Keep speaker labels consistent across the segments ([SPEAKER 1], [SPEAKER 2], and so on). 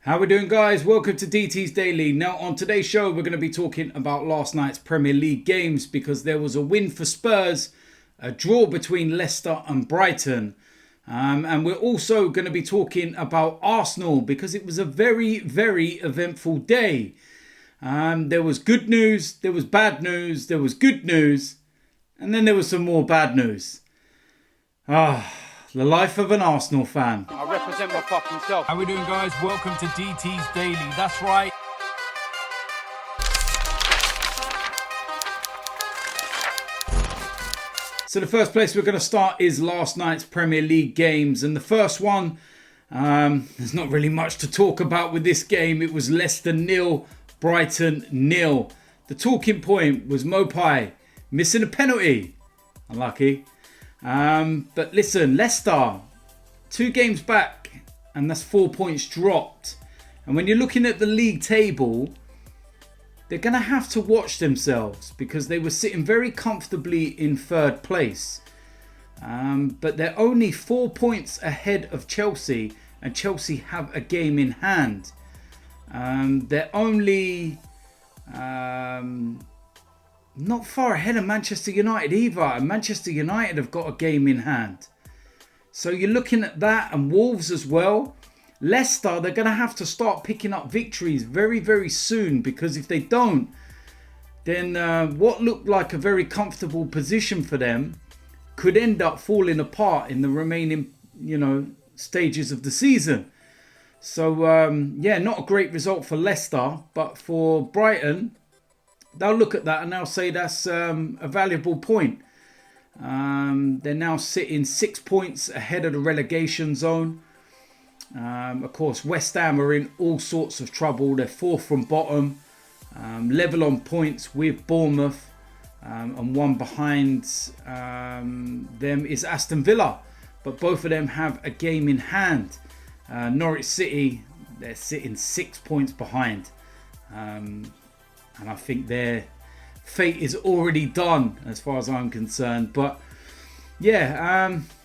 [SPEAKER 1] How we doing, guys? Welcome to DT's Daily. Now on today's show we're going to be talking about last night's Premier League games because there was a win for Spurs, a draw between Leicester and Brighton, and we're also going to be talking about Arsenal because it was a very eventful day. There was good news, there was bad news, there was good news, and then there was some more bad news. The life of an Arsenal fan.
[SPEAKER 2] I represent my fucking self.
[SPEAKER 3] How we doing, guys? Welcome to DT's Daily. That's right.
[SPEAKER 1] So the first place we're going to start is last night's Premier League games. And the first one, there's not really much to talk about with this game. It was Leicester 0, Brighton 0. The talking point was Mopai missing a penalty. Unlucky. But listen, Leicester, 2 games back, and that's 4 points dropped. And when you're looking at the league table, they're going to have to watch themselves because they were sitting very comfortably in 3rd place. But they're only 4 points ahead of Chelsea, and Chelsea have a game in hand. They're only not far ahead of Manchester United either. And Manchester United have got a game in hand. So you're looking at that, and Wolves as well. Leicester, they're going to have to start picking up victories very soon, because if they don't, then what looked like a very comfortable position for them could end up falling apart in the remaining, stages of the season. So, not a great result for Leicester, but for Brighton, they'll look at that and they'll say that's a valuable point. They're now sitting 6 points ahead of the relegation zone. Of course, West Ham are in all sorts of trouble. They're 4th from bottom, level on points with Bournemouth, and one behind them is Aston Villa. But both of them have a game in hand. Norwich City, they're sitting 6 points behind. And I think their fate is already done as far as I'm concerned. But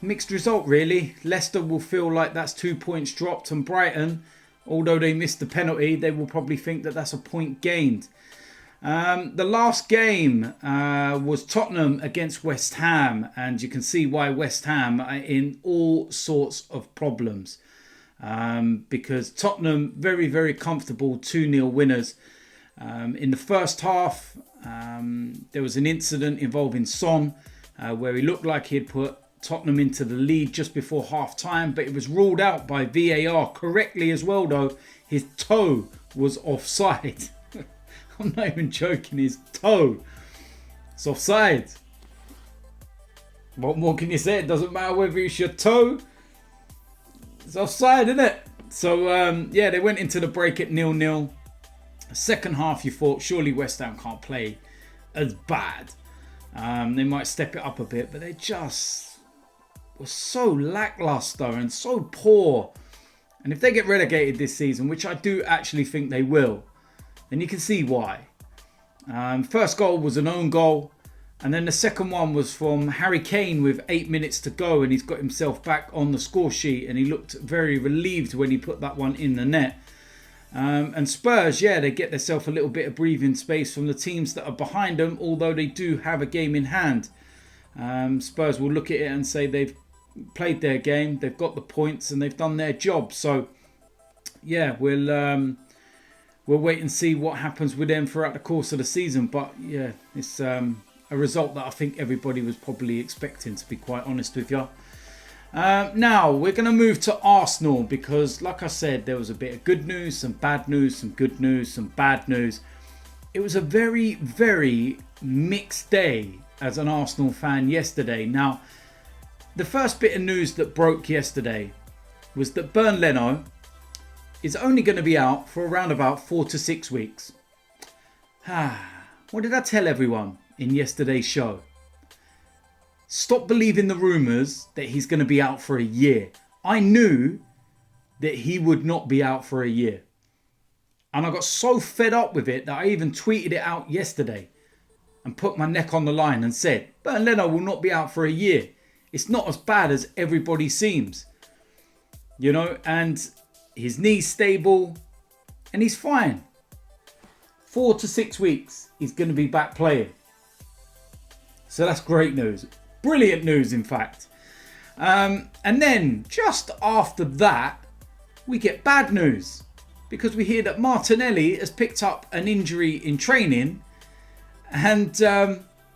[SPEAKER 1] mixed result really. Leicester will feel like that's 2 points dropped, and Brighton, although they missed the penalty, they will probably think that that's a point gained. The last game was Tottenham against West Ham, and you can see why West Ham are in all sorts of problems. Because Tottenham, very comfortable 2-0 winners. In the first half, there was an incident involving Son where he looked like he had put Tottenham into the lead just before half time, but it was ruled out by VAR correctly as well, though. His toe was offside. I'm not even joking, his toe. It's offside. What more can you say? It doesn't matter whether it's your toe. It's offside, isn't it? So, they went into the break at 0-0. Second half, you thought surely West Ham can't play as bad. They might step it up a bit, but they just were so lackluster and so poor. And if they get relegated this season, which I do actually think they will, then you can see why. First goal was an own goal, and then the second one was from Harry Kane with 8 minutes to go, and he's got himself back on the score sheet, and he looked very relieved when he put that one in the net. And Spurs, they get themselves a little bit of breathing space from the teams that are behind them, although they do have a game in hand. Spurs will look at it and say they've played their game, they've got the points, and they've done their job. So, we'll wait and see what happens with them throughout the course of the season. But, it's a result that I think everybody was probably expecting, to be quite honest with you. Now, we're going to move to Arsenal because, like I said, there was a bit of good news, some bad news, some good news, some bad news. It was a very mixed day as an Arsenal fan yesterday. Now, the first bit of news that broke yesterday was that Leno is only going to be out for around about 4 to 6 weeks. What did I tell everyone in yesterday's show? Stop believing the rumours that he's going to be out for a year. I knew that he would not be out for a year. And I got so fed up with it that I even tweeted it out yesterday and put my neck on the line and said, Leno will not be out for a year. It's not as bad as everybody seems. And his knee's stable. and he's fine. 4 to 6 weeks, he's going to be back playing. So that's great news. Brilliant news, in fact. And then, just after that, we get bad news. Because we hear that Martinelli has picked up an injury in training. And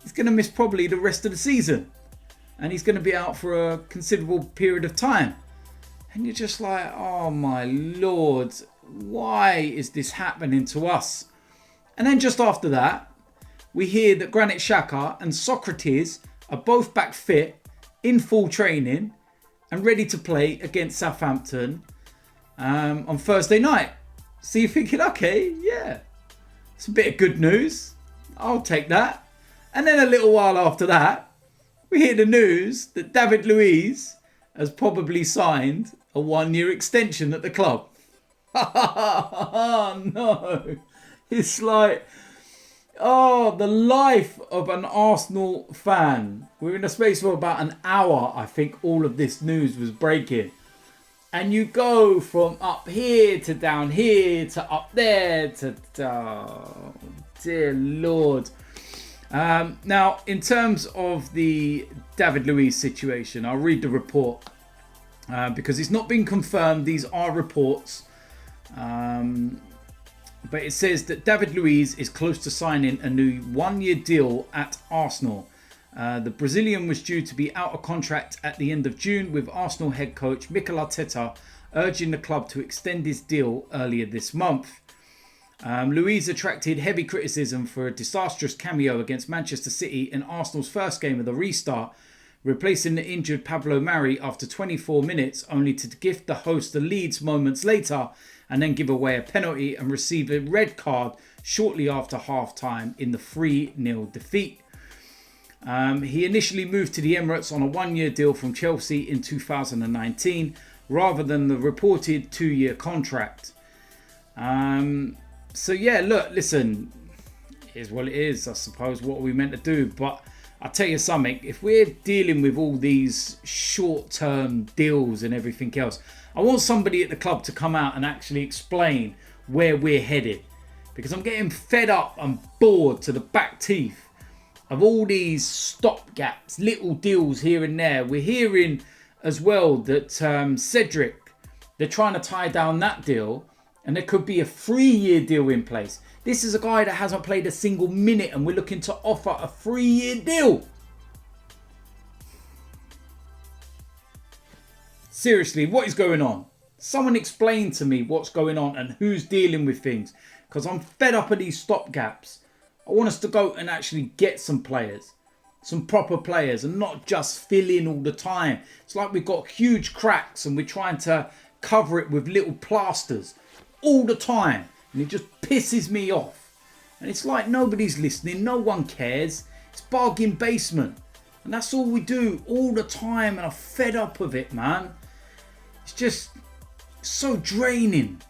[SPEAKER 1] he's going to miss probably the rest of the season. And he's going to be out for a considerable period of time. And you're just like, oh my lord, why is this happening to us? And then just after that, we hear that Granit Xhaka and Sokratis are both back fit, in full training, and ready to play against Southampton on Thursday night. So you're thinking, okay, yeah, it's a bit of good news. I'll take that. And then a little while after that, we hear the news that David Luiz has probably signed a 1-year extension at the club. No. It's like, oh, the life of an Arsenal fan. We're in a space for about an hour, I think all of this news was breaking. And you go from up here to down here to up there to, oh, dear Lord. Now, in terms of the David Luiz situation, I'll read the report because it's not been confirmed. These are reports. But it says that David Luiz is close to signing a new 1-year deal at Arsenal. The Brazilian was due to be out of contract at the end of June, with Arsenal head coach Mikel Arteta urging the club to extend his deal earlier this month. Luiz attracted heavy criticism for a disastrous cameo against Manchester City in Arsenal's first game of the restart, replacing the injured Pablo Mari after 24 minutes, only to gift the host the leads moments later and then give away a penalty and receive a red card shortly after half-time in the 3-0 defeat. He initially moved to the Emirates on a 1-year deal from Chelsea in 2019 rather than the reported 2-year contract. So yeah, look, listen, it is what it is, I suppose. What are we meant to do? But I'll tell you something, if we're dealing with all these short-term deals and everything else, I want somebody at the club to come out and actually explain where we're headed. Because I'm getting fed up and bored to the back teeth of all these stopgaps, little deals here and there. We're hearing as well that Cedric, they're trying to tie down that deal, and there could be a 3-year deal in place. This is a guy that hasn't played a single minute and we're looking to offer a 3-year deal. Seriously, what is going on? Someone explain to me what's going on and who's dealing with things. Because I'm fed up of these stopgaps. I want us to go and actually get some players. Some proper players and not just fill in all the time. It's like we've got huge cracks and we're trying to cover it with little plasters all the time. And it just pisses me off. And it's like nobody's listening. No one cares. It's bargain basement. And that's all we do all the time. And I'm fed up of it, man. It's just so draining.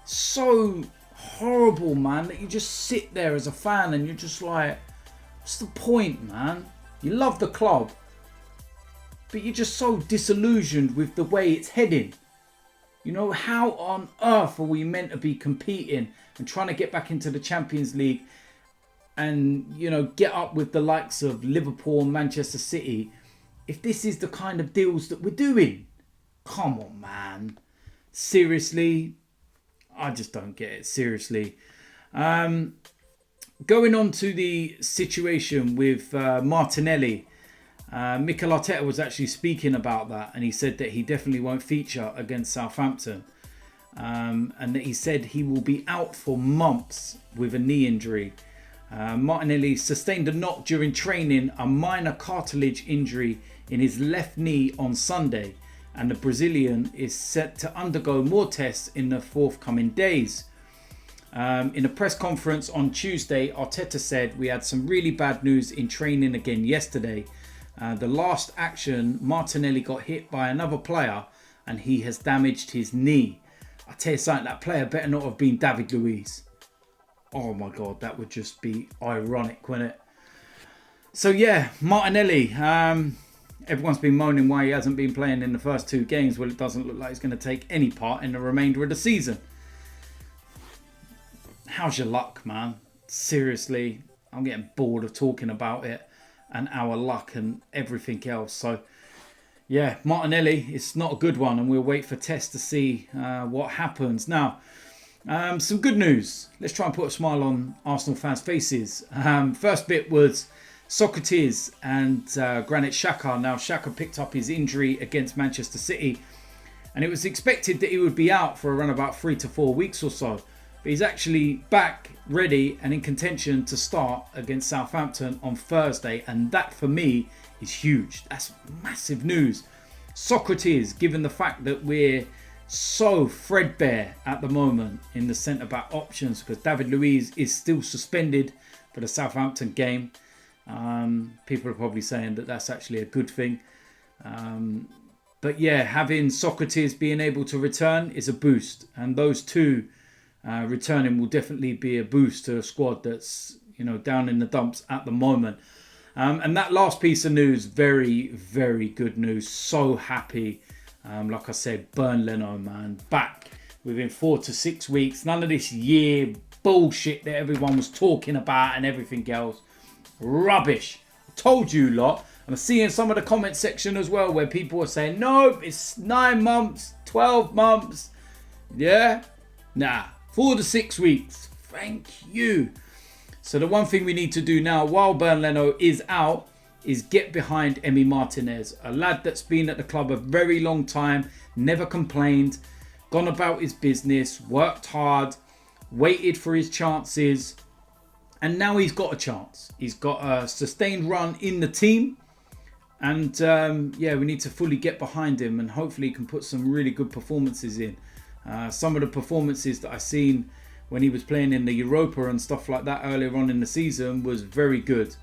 [SPEAKER 1] So horrible, man, that you just sit there as a fan and you're just like, what's the point, man? You love the club, but you're just so disillusioned with the way it's heading. You know, how on earth are we meant to be competing and trying to get back into the Champions League and, you know, get up with the likes of Liverpool and Manchester City if this is the kind of deals that we're doing? Come on, man. Seriously? I just don't get it. Seriously. Going on to the situation with Martinelli. Mikel Arteta was actually speaking about that, and he said that he definitely won't feature against Southampton. And that he said he will be out for months with a knee injury. Martinelli sustained a knock during training, a minor cartilage injury in his left knee on Sunday, and the Brazilian is set to undergo more tests in the forthcoming days. In a press conference on Tuesday, Arteta said, "We had some really bad news in training again yesterday. The last action, Martinelli got hit by another player and he has damaged his knee." I tell you something, that player better not have been David Luiz. Oh my God, that would just be ironic, wouldn't it? So yeah, Martinelli. Everyone's been moaning why he hasn't been playing in the first 2 games. Well, it doesn't look like he's going to take any part in the remainder of the season. how's your luck, man? Seriously, I'm getting bored of talking about it and our luck and everything else. So, yeah, Martinelli, it's not a good one, and we'll wait for tests to see what happens. Now, some good news. Let's try and put a smile on Arsenal fans' faces. First bit was Sokratis and Granit Xhaka. Now, Xhaka picked up his injury against Manchester City, and it was expected that he would be out for around about 3 to 4 weeks or so. But he's actually back, ready, and in contention to start against Southampton on Thursday. And that, for me, is huge. That's massive news. Sokratis, given the fact that we're so threadbare at the moment in the centre-back options, because David Luiz is still suspended for the Southampton game. People are probably saying that that's actually a good thing. But yeah, having Sokratis being able to return is a boost. And those two returning will definitely be a boost to a squad that's, you know, down in the dumps at the moment. And that last piece of news, very, very good news. So happy. Like I said, burn Leno, man. Back within 4 to 6 weeks. None of this year bullshit that everyone was talking about and everything else. Rubbish. I told you lot. I'm seeing some of the comment section as well where people are saying, no, it's 9 months, 12 months. Yeah? Nah. 4 to 6 weeks. Thank you. So the one thing we need to do now while Burn Leno is out is get behind Emi Martinez, a lad that's been at the club a very long time, never complained, gone about his business, worked hard, waited for his chances, and now he's got a chance. He's got a sustained run in the team, and yeah, we need to fully get behind him, and hopefully he can put some really good performances in. Some of the performances that I seen when he was playing in the Europa and stuff like that earlier on in the season was very good.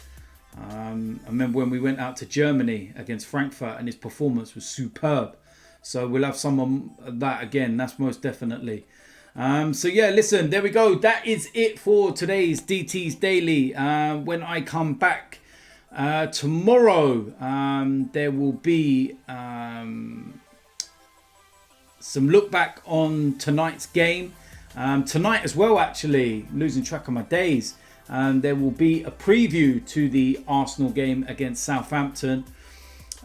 [SPEAKER 1] I remember when we went out to Germany against Frankfurt and his performance was superb. So we'll have some of that again, that's most definitely. So yeah, listen, there we go. That is it for today's DT's Daily. When I come back tomorrow, there will be some look back on tonight's game. Tonight as well, actually, losing track of my days. There will be a preview to the Arsenal game against Southampton.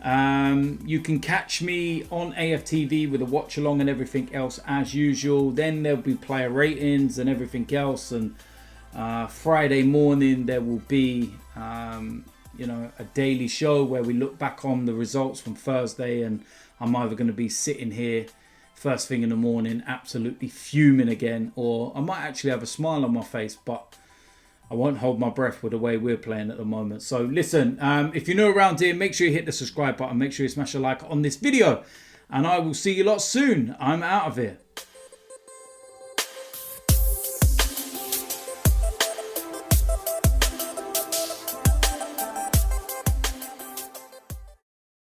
[SPEAKER 1] You can catch me on AFTV with a watch along and everything else as usual. Then there'll be player ratings and everything else. And Friday morning there will be you know, a daily show where we look back on the results from Thursday. And I'm either going to be sitting here first thing in the morning absolutely fuming again, or I might actually have a smile on my face, but I won't hold my breath with the way we're playing at the moment. So listen, if you're new around here, make sure you hit the subscribe button, make sure you smash a like on this video, and I will see you lot soon. I'm out of here.